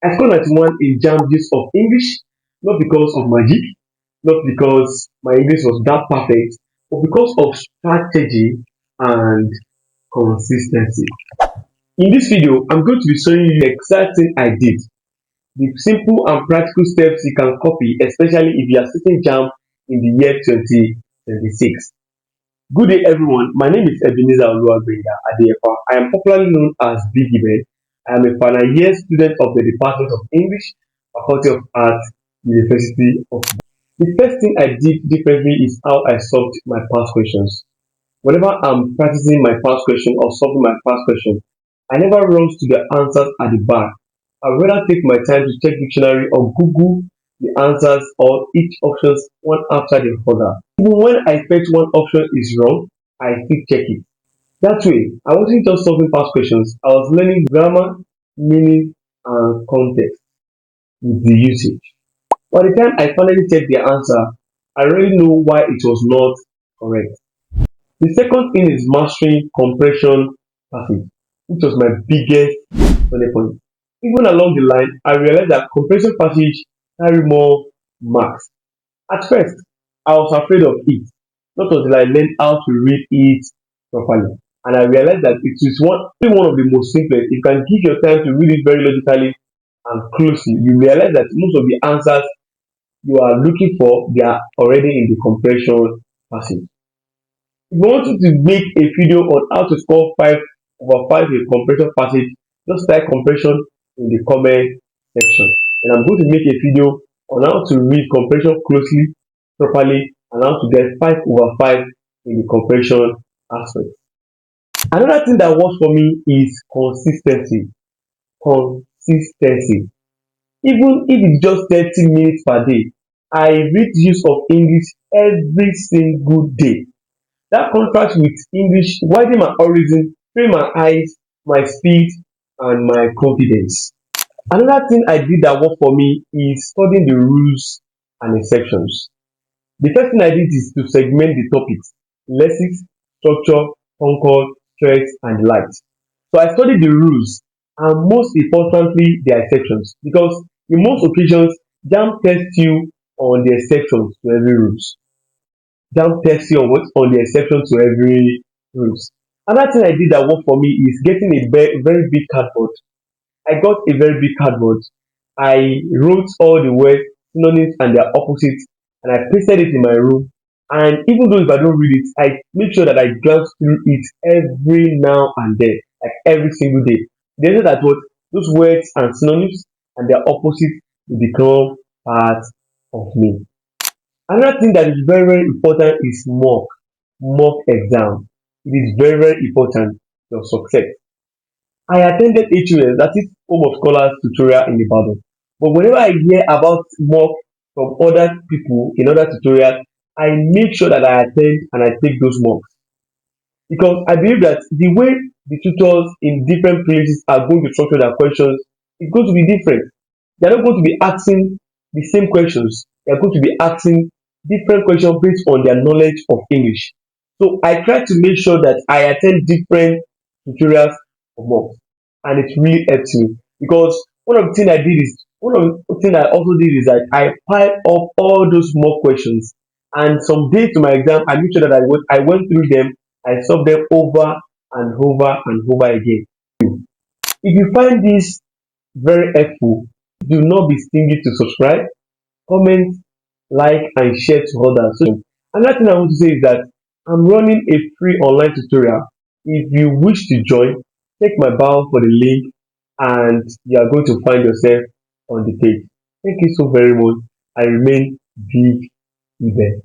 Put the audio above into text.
I scored 91 in JAMB Use of English, not because of magic, not because my English was that perfect, but because of strategy and consistency. In this video, I'm going to be showing you the exact thing I did, the simple and practical steps you can copy, especially if you are sitting JAMB in the year 2026. Good day, everyone. My name is Ebenezer Oluwagbenga Adeyefa. I am popularly known as Big Ben. I am a final year student of the Department of English, Faculty of Arts, University of. The first thing I did differently is how I solved my past questions. Whenever I'm practicing my past question or solving my past question, I never rush to the answers at the back. I'd rather take my time to check dictionary or Google the answers or each options one after the other. Even when I felt one option is wrong, I still check it. That way, I wasn't just solving past questions, I was learning grammar, meaning, and context with the usage. By the time I finally checked the answer, I already know why it was not correct. The second thing is mastering compression passage, which was my biggest selling point. Even along the line, I realized that compression passage carry more marks. At first, I was afraid of it, not until I learned how to read it properly. And I realized that it is one of the most simplest. If you can give your time to read it very logically and closely, you realize that most of the answers you are looking for, they are already in the compression passage. If you want to make a video on how to score 5/5 in compression passage, just type compression in the comment section. And I'm going to make a video on how to read compression closely, properly, and how to get 5/5 in the compression aspect. Another thing that works for me is consistency. Consistency. Even if it's just 30 minutes per day, I read use of English every single day. That contrast with English widen my horizon, train my eyes, my speed, and my confidence. Another thing I did that worked for me is studying the rules and exceptions. The first thing I did is to segment the topics: lexics, structure, concord, stress, and delight. So I studied the rules and most importantly their exceptions, because in most occasions JAMB tests you on the exceptions to every rules. JAMB tests you on what? On the exception to every rules. Another thing I did that worked for me is getting a very big cardboard. I got a very big cardboard. I wrote all the words, synonyms, and their opposites, and I pasted it in my room. And even though if I don't read it, I make sure that I glance through it every now and then, like every single day. They say that what those words and synonyms and their opposites will become part of me. Another thing that is very important is mock exam. It is very important for your success. I attended HUS, that is Home of Scholars tutorial in Ibadan. But whenever I hear about mock from other people in other tutorials, I make sure that I attend and I take those mocks, because I believe that the way the tutors in different places are going to structure their questions is going to be different. They are not going to be asking the same questions. They are going to be asking different questions based on their knowledge of English. So I try to make sure that I attend different tutorials for mocks, and it really helps me, because one of the thing I also did is that I pile up all those mock questions, and some days to my exam I make sure that I went through them, I solved them over and over and over again. If you find this very helpful, do not be stingy to subscribe, comment, like, and share to others. So another thing I want to say is that I'm running a free online tutorial. If you wish to join, check my bio for the link and you are going to find yourself on the page. Thank you so very much. I remain Big Ben.